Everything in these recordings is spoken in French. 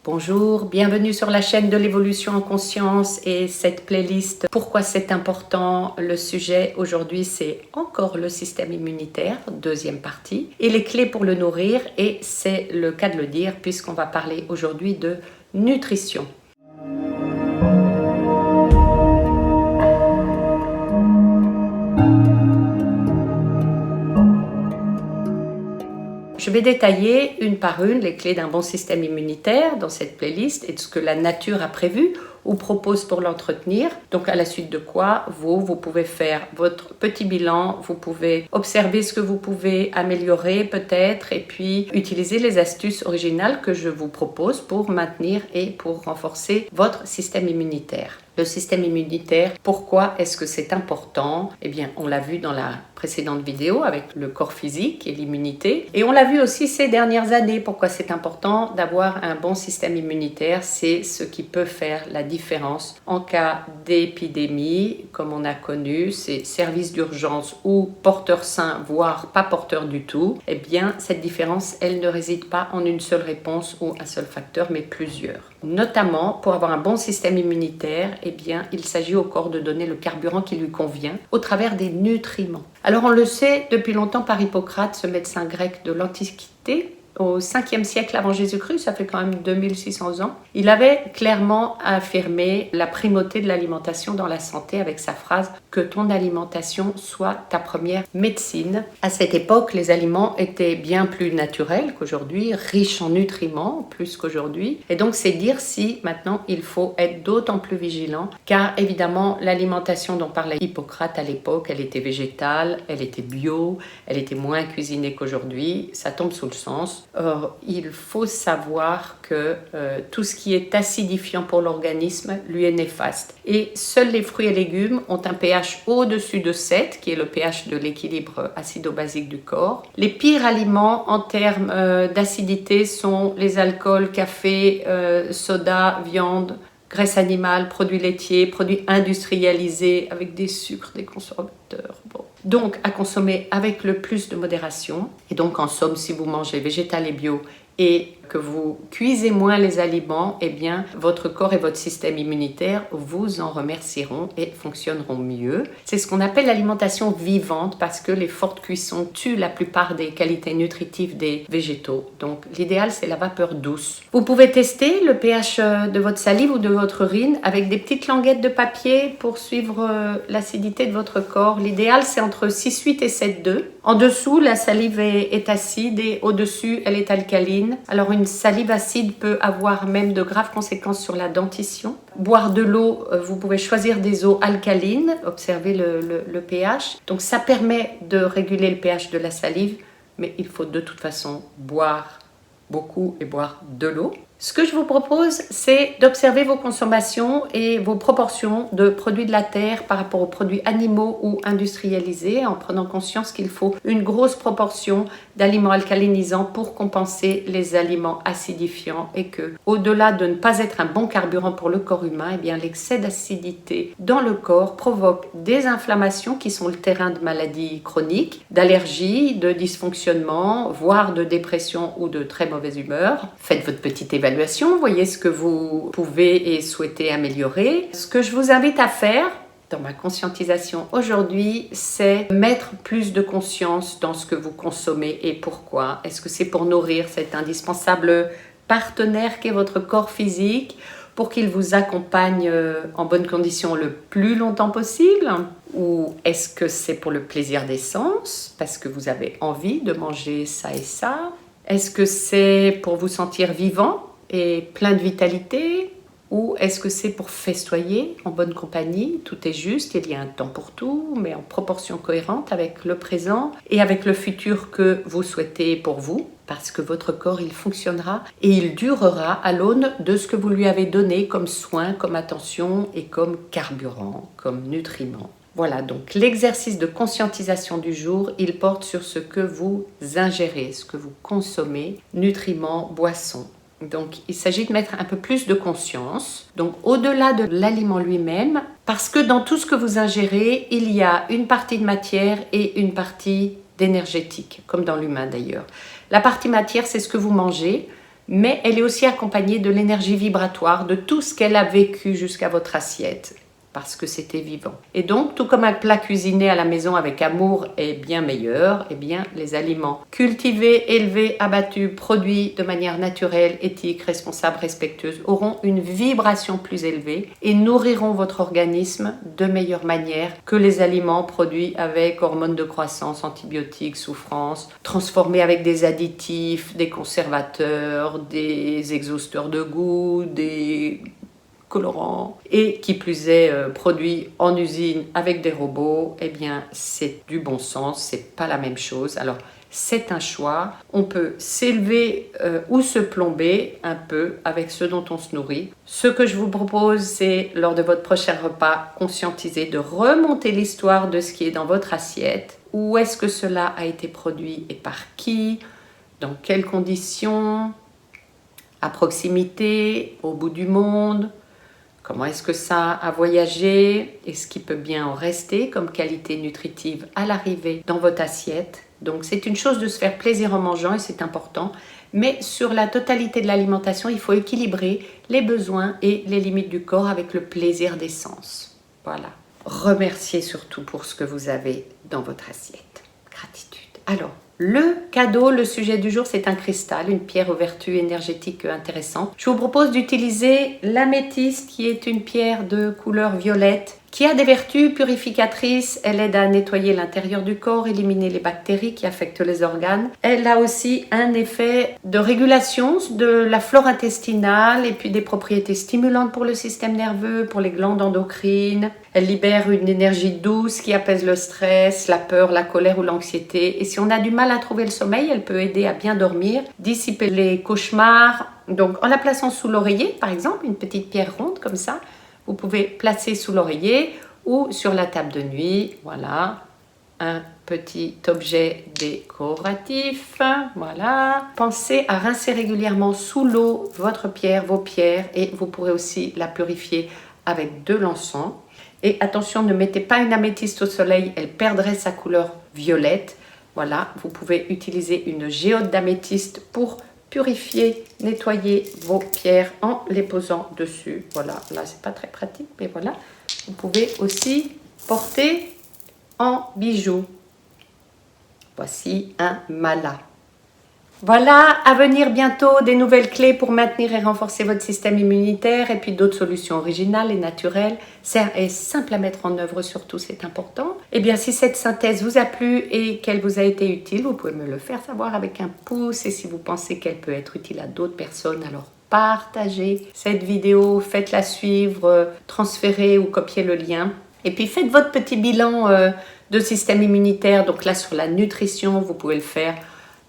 Bonjour, bienvenue sur la chaîne de l'évolution en conscience et cette playlist Pourquoi c'est important. Le sujet aujourd'hui c'est encore le système immunitaire, deuxième partie, et les clés pour le nourrir, et c'est le cas de le dire puisqu'on va parler aujourd'hui de nutrition. Je vais détailler une par une les clés d'un bon système immunitaire dans cette playlist et de ce que la nature a prévu ou propose pour l'entretenir. Donc à la suite de quoi, vous pouvez faire votre petit bilan, vous pouvez observer ce que vous pouvez améliorer peut-être et puis utiliser les astuces originales que je vous propose pour maintenir et pour renforcer votre système immunitaire. Le système immunitaire, pourquoi est-ce que c'est important? Eh bien, on l'a vu dans la précédente vidéo avec le corps physique et l'immunité. Et on l'a vu aussi ces dernières années, pourquoi c'est important d'avoir un bon système immunitaire. C'est ce qui peut faire la différence en cas d'épidémie, comme on a connu, ces services d'urgence ou porteurs sains, voire pas porteurs du tout. Eh bien, cette différence, elle ne réside pas en une seule réponse ou un seul facteur, mais plusieurs. Notamment, pour avoir un bon système immunitaire, eh bien, il s'agit au corps de donner le carburant qui lui convient au travers des nutriments. Alors, on le sait depuis longtemps par Hippocrate, ce médecin grec de l'Antiquité, au 5e siècle avant Jésus-Christ, ça fait quand même 2600 ans, il avait clairement affirmé la primauté de l'alimentation dans la santé avec sa phrase « que ton alimentation soit ta première médecine ». À cette époque, les aliments étaient bien plus naturels qu'aujourd'hui, riches en nutriments plus qu'aujourd'hui. Et donc, c'est dire si maintenant il faut être d'autant plus vigilant, car évidemment, l'alimentation dont parlait Hippocrate à l'époque, elle était végétale, elle était bio, elle était moins cuisinée qu'aujourd'hui, ça tombe sous le sens. Or, il faut savoir que tout ce qui est acidifiant pour l'organisme lui est néfaste. Et seuls les fruits et légumes ont un pH au-dessus de 7, qui est le pH de l'équilibre acido-basique du corps. Les pires aliments en termes d'acidité sont les alcools, café, soda, viande, graisse animale, produits laitiers, produits industrialisés avec des sucres, des conservateurs. Bon. Donc, à consommer avec le plus de modération. Et donc, en somme, si vous mangez végétal et bio et que vous cuisez moins les aliments, eh bien, votre corps et votre système immunitaire vous en remercieront et fonctionneront mieux. C'est ce qu'on appelle l'alimentation vivante parce que les fortes cuissons tuent la plupart des qualités nutritives des végétaux. Donc, l'idéal, c'est la vapeur douce. Vous pouvez tester le pH de votre salive ou de votre urine avec des petites languettes de papier pour suivre l'acidité de votre corps. L'idéal, c'est entre 6,8 et 7,2. En dessous, la salive est acide et au-dessus, elle est alcaline. Alors, une salive acide peut avoir même de graves conséquences sur la dentition. Boire de l'eau, vous pouvez choisir des eaux alcalines, observez le pH. Donc ça permet de réguler le pH de la salive, mais il faut de toute façon boire beaucoup et boire de l'eau. Ce que je vous propose, c'est d'observer vos consommations et vos proportions de produits de la terre par rapport aux produits animaux ou industrialisés, en prenant conscience qu'il faut une grosse proportion d'aliments alcalinisants pour compenser les aliments acidifiants et que, au-delà de ne pas être un bon carburant pour le corps humain, eh bien, l'excès d'acidité dans le corps provoque des inflammations qui sont le terrain de maladies chroniques, d'allergies, de dysfonctionnements, voire de dépression ou de très mauvaise humeur. Faites votre petite évaluation, voyez ce que vous pouvez et souhaitez améliorer. Ce que je vous invite à faire dans ma conscientisation aujourd'hui, c'est mettre plus de conscience dans ce que vous consommez et pourquoi. Est-ce que c'est pour nourrir cet indispensable partenaire qu'est votre corps physique pour qu'il vous accompagne en bonnes conditions le plus longtemps possible? Ou est-ce que c'est pour le plaisir des sens, parce que vous avez envie de manger ça et ça? Est-ce que c'est pour vous sentir vivant et plein de vitalité? Ou est-ce que c'est pour festoyer en bonne compagnie? Tout est juste, il y a un temps pour tout, mais en proportion cohérente avec le présent et avec le futur que vous souhaitez pour vous, parce que votre corps, il fonctionnera et il durera à l'aune de ce que vous lui avez donné comme soin, comme attention et comme carburant, comme nutriment. Voilà, donc l'exercice de conscientisation du jour, il porte sur ce que vous ingérez, ce que vous consommez, nutriments, boissons. Donc, il s'agit de mettre un peu plus de conscience, donc au-delà de l'aliment lui-même, parce que dans tout ce que vous ingérez, il y a une partie de matière et une partie d'énergétique, comme dans l'humain d'ailleurs. La partie matière, c'est ce que vous mangez, mais elle est aussi accompagnée de l'énergie vibratoire, de tout ce qu'elle a vécu jusqu'à votre assiette, parce que c'était vivant. Et donc, tout comme un plat cuisiné à la maison avec amour est bien meilleur, eh bien, les aliments cultivés, élevés, abattus, produits de manière naturelle, éthique, responsable, respectueuse, auront une vibration plus élevée et nourriront votre organisme de meilleure manière que les aliments produits avec hormones de croissance, antibiotiques, souffrance, transformés avec des additifs, des conservateurs, des exhausteurs de goût, des colorants et qui plus est produit en usine avec des robots, eh bien c'est du bon sens, c'est pas la même chose. Alors c'est un choix, on peut s'élever ou se plomber un peu avec ce dont on se nourrit. Ce que je vous propose, c'est lors de votre prochain repas, conscientiser de remonter l'histoire de ce qui est dans votre assiette. Où est-ce que cela a été produit et par qui? Dans quelles conditions? À proximité? Au bout du monde? Comment est-ce que ça a voyagé? Est-ce qu'il peut bien en rester comme qualité nutritive à l'arrivée dans votre assiette? Donc c'est une chose de se faire plaisir en mangeant et c'est important. Mais sur la totalité de l'alimentation, il faut équilibrer les besoins et les limites du corps avec le plaisir des sens. Voilà. Remerciez surtout pour ce que vous avez dans votre assiette. Gratitude. Alors, le cadeau, le sujet du jour, c'est un cristal, une pierre aux vertus énergétiques intéressantes. Je vous propose d'utiliser l'améthyste, qui est une pierre de couleur violette, qui a des vertus purificatrices. Elle aide à nettoyer l'intérieur du corps, éliminer les bactéries qui affectent les organes. Elle a aussi un effet de régulation de la flore intestinale et puis des propriétés stimulantes pour le système nerveux, pour les glandes endocrines. Elle libère une énergie douce qui apaise le stress, la peur, la colère ou l'anxiété. Et si on a du mal à trouver le sommeil, elle peut aider à bien dormir, dissiper les cauchemars. Donc en la plaçant sous l'oreiller, par exemple, une petite pierre ronde comme ça, vous pouvez placer sous l'oreiller ou sur la table de nuit. Voilà, un petit objet décoratif. Voilà. Pensez à rincer régulièrement sous l'eau votre pierre, vos pierres, et vous pourrez aussi la purifier avec de l'encens. Et attention, ne mettez pas une améthyste au soleil, elle perdrait sa couleur violette. Voilà, vous pouvez utiliser une géode d'améthyste pour purifier, nettoyer vos pierres en les posant dessus. Voilà, là c'est pas très pratique, mais voilà. Vous pouvez aussi porter en bijoux. Voici un mala. Voilà, à venir bientôt des nouvelles clés pour maintenir et renforcer votre système immunitaire et puis d'autres solutions originales et naturelles. C'est simple à mettre en œuvre surtout, c'est important. Et bien si cette synthèse vous a plu et qu'elle vous a été utile, vous pouvez me le faire savoir avec un pouce. Et si vous pensez qu'elle peut être utile à d'autres personnes, alors partagez cette vidéo, faites-la suivre, transférez ou copiez le lien. Et puis faites votre petit bilan de système immunitaire. Donc là sur la nutrition, vous pouvez le faire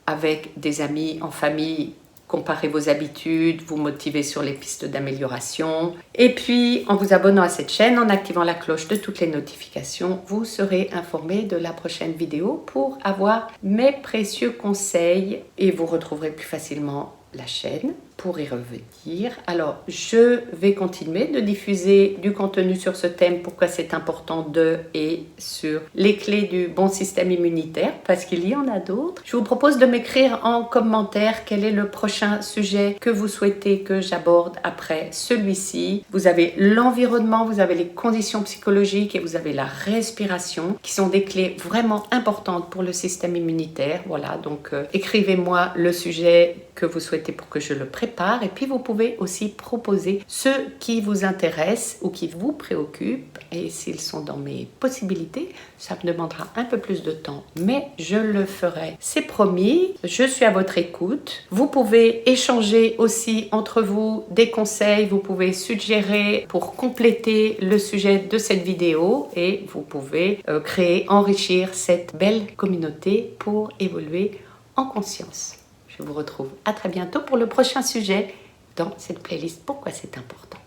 avec des amis, en famille, comparez vos habitudes, vous motivez sur les pistes d'amélioration. Et puis, en vous abonnant à cette chaîne, en activant la cloche de toutes les notifications, vous serez informé de la prochaine vidéo pour avoir mes précieux conseils et vous retrouverez plus facilement la chaîne pour y revenir. Alors, je vais continuer de diffuser du contenu sur ce thème, pourquoi c'est important et sur les clés du bon système immunitaire, parce qu'il y en a d'autres. Je vous propose de m'écrire en commentaire quel est le prochain sujet que vous souhaitez que j'aborde après celui-ci. Vous avez l'environnement, vous avez les conditions psychologiques et vous avez la respiration, qui sont des clés vraiment importantes pour le système immunitaire. Voilà, donc écrivez-moi le sujet que vous souhaitez pour que je le prépare. Et puis vous pouvez aussi proposer ceux qui vous intéressent ou qui vous préoccupent. Et s'ils sont dans mes possibilités, ça me demandera un peu plus de temps, mais je le ferai. C'est promis, je suis à votre écoute. Vous pouvez échanger aussi entre vous des conseils, vous pouvez suggérer pour compléter le sujet de cette vidéo et vous pouvez créer, enrichir cette belle communauté pour évoluer en conscience. Je vous retrouve à très bientôt pour le prochain sujet dans cette playlist Pourquoi c'est important.